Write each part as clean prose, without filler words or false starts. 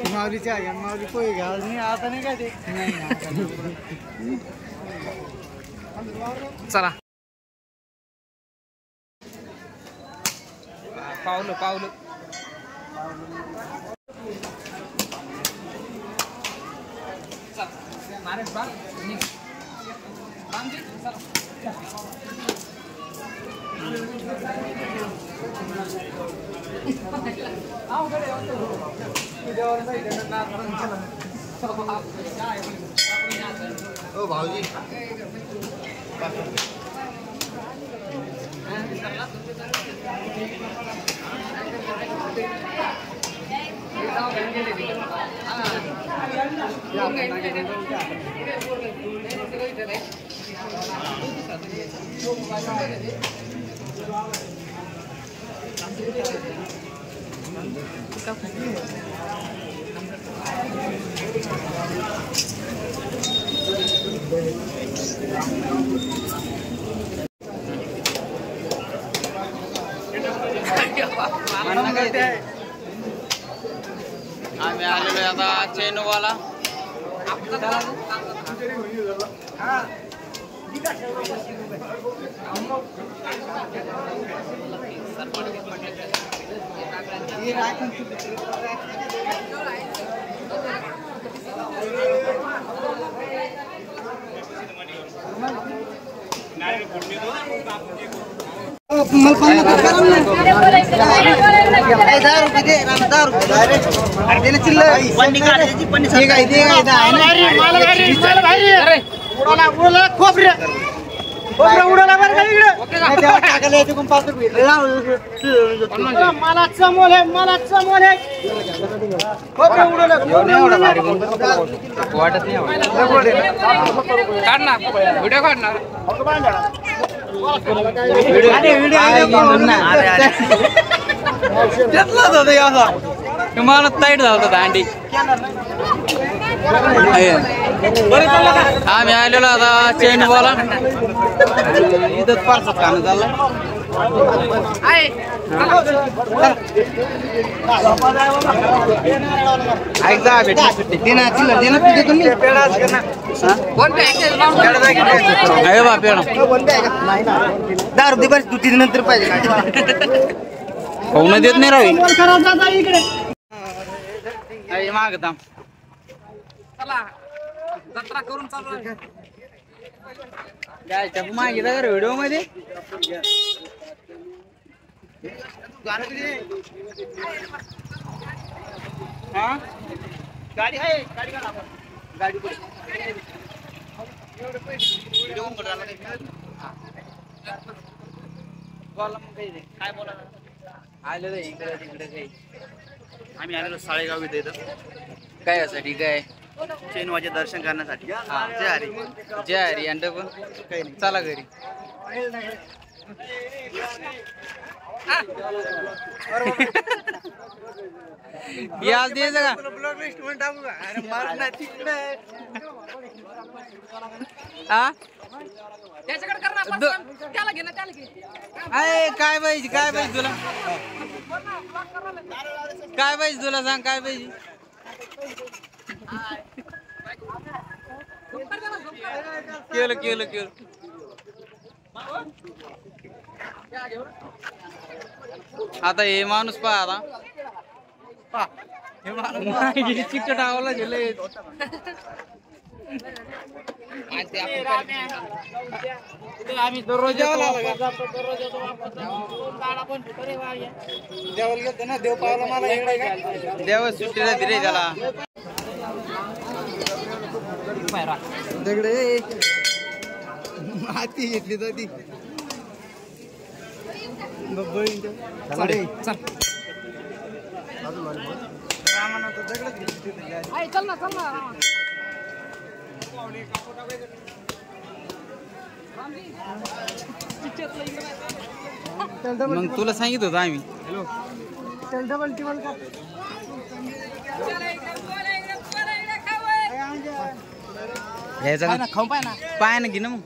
माऊलीची आहे माऊली पोहे घ्याल नाही आता नाही काय ते चला पावलं पावलं ओ भाऊजी आम्ही आलेलो आता चेनूवाला व्हिडिओ काढणार मला टाईट झाला होता अंडी आम्ही आलेलो आता चेंडूवाला इथं फारसा काम झालं नंतर पाहिजे होऊन देत नाही रावी मागता जत्रा करून चालू मागितलं का व्हिडिओ मध्ये गाडी आहे गाडी काय बोला आलेलं इकडे तिकडे काही आम्ही आलेलो साळेगाव इथे काय यासाठी काय चेनवाचे दर्शन करण्यासाठी जय हरी जय हरी अंड पण काही नाही चला घरी याच द्यायचं का काय पाहिजे काय पाहिजे तुला काय पाहिजे तुला सांग काय पाहिजे केलं केलं केलं आता हे माणूस पहा आता हे माणूस चिकट आवला गेले आम्ही दररोज देव पावला मला देव सुट्टीला दिले त्याला दगडे माती घेतली तर ती चल ना मग तुला सांगित होतं आम्ही घ्यायचा का? खाऊ पाय ना. पाय ना घे ना मग.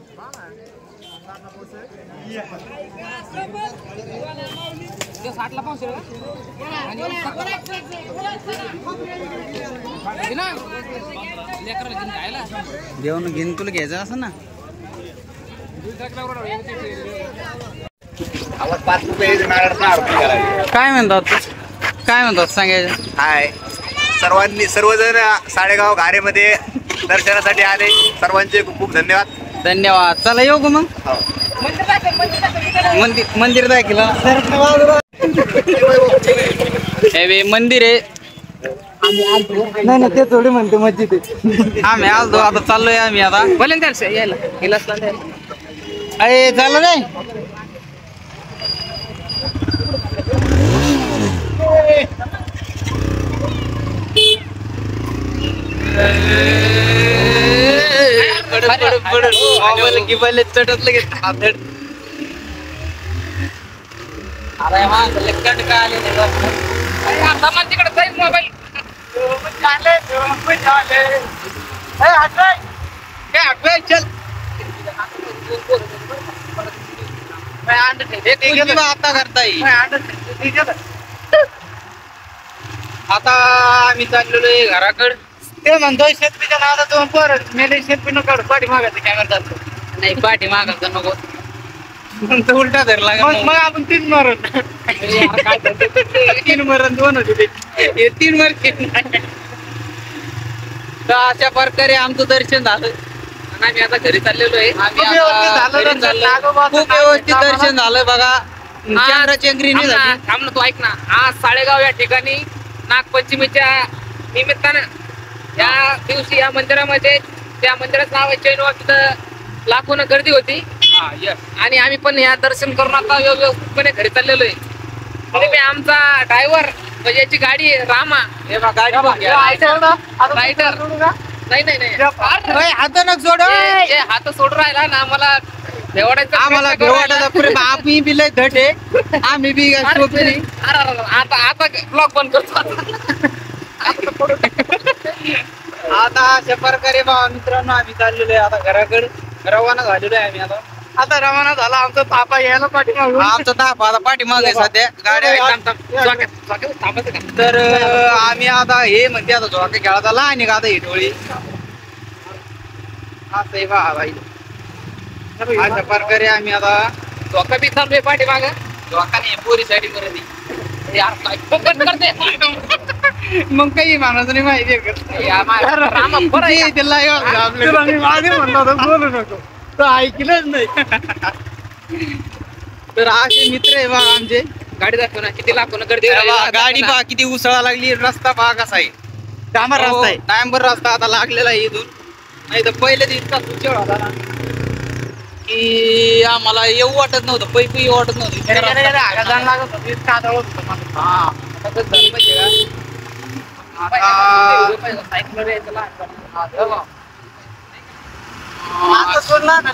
जेवण घेऊन तुला घ्यायचं असं ना. काय म्हणतात काय म्हणतात सांगायचं. हाय सर्वजण साडेगाव घारेमध्ये दर्शनासाठी आले. सर्वांचे खूप खूप धन्यवाद. धन्यवाद. चला येऊ का मग. मंदिर दाखिला मंदिर आहे. नाही ते थोडी म्हणते मस्जिद आहे. आम्ही आलो आता चाललोय आम्ही आता बोलेन त्याला यायला अरे झालं नाही. चटत लगेच तिकडे जाईल मोबाईल. चल आता करता येईल. आता आम्ही चाललेलो आहे घराकडे. ते म्हणतोय शेतपीच्या नावाला दोन परत मेले शेतपीनं काढ पाठी मागायचं काय म्हणतात. नाही पाठी मागायचं नको मग उलटा धरला मग आपण तीन मरण तीन मरण दोन होते ते तीन मरण. तर अशा प्रकारे आमचं दर्शन झालं आणि आम्ही आता घरी चाललेलो आहे. खूप व्यवस्थित दर्शन झालं बघा. चंद्रचंद्री थांब ना तू ऐक ना. आज साडेगाव या ठिकाणी नागपंचमीच्या निमित्तानं या दिवशी या मंदिरामध्ये त्या मंदिराचं नाव आहे चैनवा. तिथं लाखोनं गर्दी होती आणि आम्ही पण या दर्शन करून आता व्यवस्थितपणे घरी चाललेलो आहे. म्हणजे आमचा ड्रायव्हर म्हणजे याची गाडी रामा हे गाडी रायडर नाही नाही नाही हात नक सोड हात सोडून राहिला ना. आम्हाला आम्हाला भेवाडायचा आम्ही बी लय धट आहे. आम्ही बी आता आता ब्लॉक बंद करतो. आता अशा प्रकारे मित्रांनो आम्ही चाललेलो आहे आता घराकडे रवाना झालेलो आहे आम्ही आता. आता रवाना झाला आमचा तापा यायला पाठीमाग. आमचा ताप आता पाठीमाग आहे सध्या गाड्या. तर आम्ही आता हे म्हणते आता झोका खेळात आला आणि का आता ही डोळी असं पहा भाई. अशा प्रकारे आम्ही आता झोका बी चाललोय पाठीमाग. झोका नाही पोरी साठी करत मग काही मानाचं नाही माहिती म्हणलं बोलू नको तर ऐकलंच नाही. तर असे मित्र आहे बा आमचे. गाडी दाखव ना किती लाखो गर्दी. गाडी पहा किती उसळा लागली. रस्ता पहा कसा आहे. डांबर रस्ता आहे. डांबर रस्ता आता लागलेला आहे इथून. नाही तर पहिले इतका सुचळ होता ना की आम्हाला येऊ वाटत नव्हतं. पैकी येऊ वाटत नव्हतं.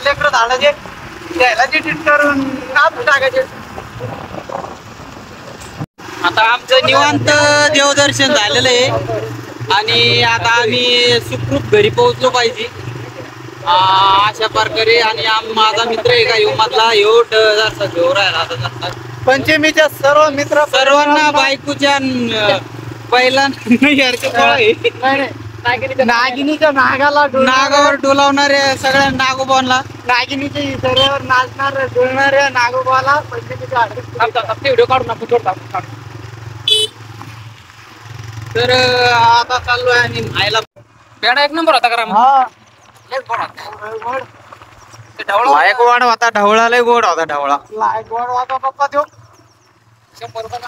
लेकर झालं जे द्यायला डिलीट करून टाकायचे. आता आमचं निवांत देवदर्शन झालेलं आहे आणि आता आम्ही सुखरूप घरी पोहोचलो पाहिजे अशा प्रकारे. आणि माझा मित्र आहे का यो मधला यो जरसा घेऊ राहिला आता. पंचमीच्या सर्व मित्र सर्वांना बायकोच्या पहिला नागिनीच्या नागावर डोलावणाऱ्या सगळ्या नागोबांना नागिनीच्या इशाऱ्यावर नाचणाऱ्या डोलणाऱ्या नागोबाला पंचमीच्या व्हिडिओ काढून आपण. तर आता चाललोय आणि खायला पेढा एक नंबर होता करा. गोड होता ढवळा लय गोड होता ढवळा. गोड होता पप्पा तो 100 रुपये.